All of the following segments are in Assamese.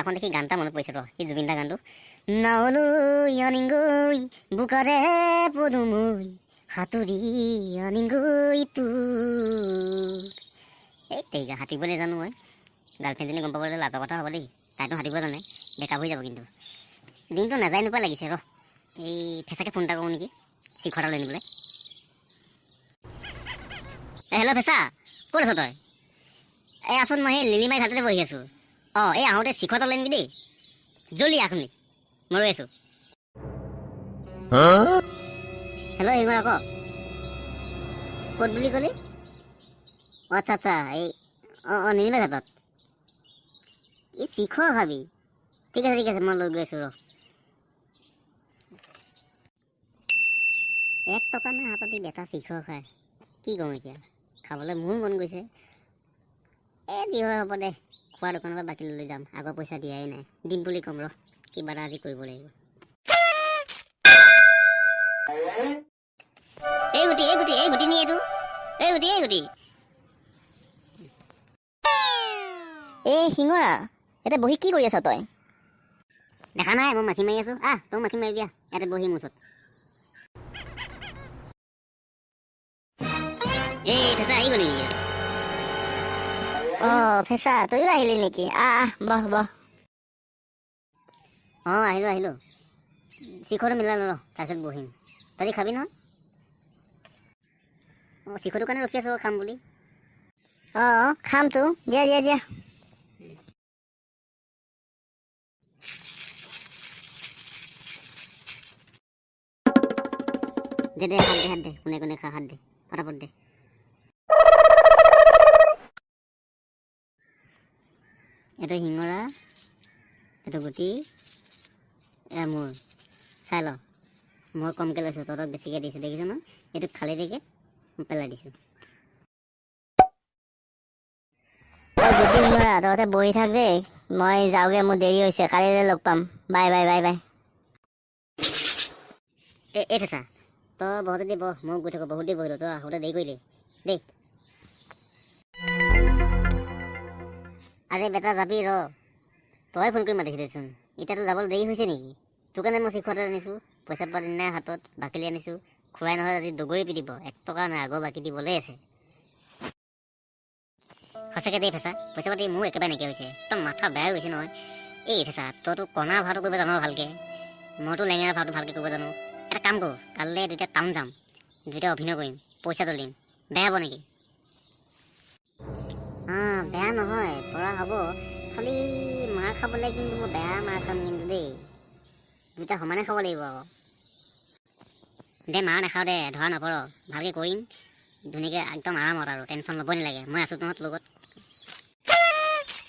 সেইদিনাখন দেখি গান এটা মনত পৰিছে ৰ সেই জুবিন দা গানটো নাওলৈ আনিগৈ বোকাৰে পদুমৈ সাঁতুৰি আনিগৈ তোৰ এই তেইকা সাঁতুৰিব নাজানো মই গাৰ্লফ্ৰেণ্ডজনী গম পাবলৈ লাজৰ কথা হ'ব দেই তাইতো সাঁতুৰিব জানে বেকআপ হৈ যাব কিন্তু দিনটো নাযায় নোপোৱা লাগিছে ৰ এই ফেঁচাকৈ ফোন এটা কৰোঁ নেকি শিখৰ এটা লৈ আনিবলৈ হেল্ল' ফেঁচা ক'ত আছ তই এই আচোন মই সেই লিলিমাই ঘাটতে বহি আছোঁ অঁ এই আহোঁতে শিখৰ এটা লৈ আনিবি দেই জল্দি আহনি মই ৰৈ আছোঁ হেল্ল' শিঙৰা ক ক'ত বুলি ক'লি আচ্ছা আচ্ছা এই অঁ লিলিমাই ঘাটত এই শিখৰ খাবি ঠিক আছে মই লৈ গৈ আছোঁ ৰ 1 টকা না হাতত বেটা শিখৰ খায় কি কওঁ এতিয়া খাবলৈ মোৰ মন গৈছে যি হয় হ'ব দে খোৱাৰ দোকানৰ পৰা বাকী লৈ যাম আগৰ পইচা দিয়াই নাই দিম বুলি ক'ম ৰ কিবা এটা আজি কৰিব লাগিব এই গুটি নি এইটো এই গুটি এই শিঙৰা ইয়াতে বহি কি কৰি আছ তই দেখা নাই মই মাখি মাৰি আছোঁ তই মাখি মাৰিবি ইয়াতে বহি মোৰ ওচৰত এই ফেঁচা আহি গ'লি নেকি ফেঁচা তইও আহিলি নেকি বহ অঁ আহিলোঁ শিখৰটো মিলাই ল তাৰপিছত বহিম তই খাবি নহয় শিখৰটোৰ কাৰণে ৰখি আছোঁ খাম বুলি খামতো দিয়া দে হাত দে কোনে খা হাত দে ফটাফট দে এইটো শিঙৰা এইটো গুটি মোৰ চাই ল মই কমকৈ লৈছোঁ তহঁতক বেছিকৈ দিছোঁ দেখিছ ন এইটো খালী দিকে পেলাই দিছোঁ গুটি শিঙৰা তহঁতে বহি থাক দেই মই যাওঁগৈ মোৰ দেৰি হৈছে কালিলৈ লগ পাম বাই এই ফেঁচা তই বহুতে দি বহ মই গৈ থাকোঁ বহুত দেৰি বহিলোঁ তই আহোঁতে দেৰি কৰিলি দেই আৰে বেটা যাবি ৰ তই ফোন কৰি মাতিছিলিচোন এতিয়াতো যাবলৈ দেৰি হৈছে নেকি তোৰ কাৰণে মই শিখৰ এটা আনিছোঁ পইচা পাতি নাই হাতত বাকীলি আনিছোঁ খুৱাই নহয় আজি দগৰি পিটিব 1 টকা নাই আগৰ বাকী দিবলৈ আছে সঁচাকৈ দেই ফেঁচা পইচা পাতি মোৰ একেবাৰে নাইকিয়া হৈছে একদম মাথা বেয়া গৈছে নহয় এই ফেঁচা তইতো কণা ভাওটো কৰিব জানো ভালকৈ মইতো লেঙেৰা ভাওটো ভালকৈ কৰিব জানো এটা কাম কৰোঁ কাইলৈ দুইটা টাউন যাম দুইটা অভিনয় কৰিম পইচাটো দিম বেয়া হ'ব নেকি বেয়া নহয় পৰা হ'ব খালি মাৰ খাবলৈ কিন্তু মই বেয়া মাৰ খাম কিন্তু দেই দুইটা সমানে খাব লাগিব আকৌ দে মাৰ নাখাওঁ দে ধৰা নপৰ ভালকৈ কৰিম ধুনীয়াকৈ একদম আৰামত আৰু টেনশ্যন ল'ব নালাগে মই আছোঁ তহঁতৰ লগত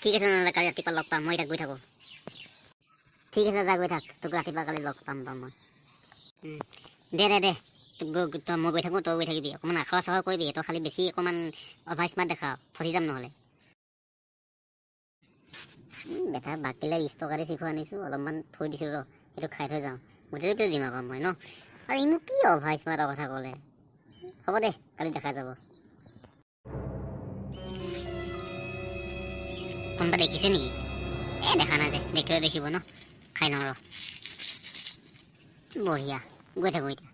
ঠিক আছে নহ'লে কালি ৰাতিপুৱা লগ পাম মই এতিয়া গৈ থাকোঁ ঠিক আছে যা গৈ থাক তোক ৰাতিপুৱা কালি লগ পাম মই দে মই গৈ থাকোঁ তই গৈ থাকিবি অকণমান আখৰা চাখৰ কৰিবি তই খালি বেছি অকণমান অভাৰ স্মাৰ্ট দেখা ফচি যাম নহ'লে বেটা বাকীলৈ 20 টকা দি শিখৰ আনিছোঁ অলপমান থৈ দিছোঁ ৰ সেইটো খাই থৈ যাওঁ গোটেইটো দিম আকৌ মই ন আৰু ইনো কি অভাৰ স্মাৰ্টৰ কথা ক'লে হ'ব দে কালি দেখা যাব কোনোবা দেখিছে নেকি দেখা নাই যে দেখিলে দেখিব ন খাই লওঁ ৰ বঢ়িয়া গৈ থাকোঁ এতিয়া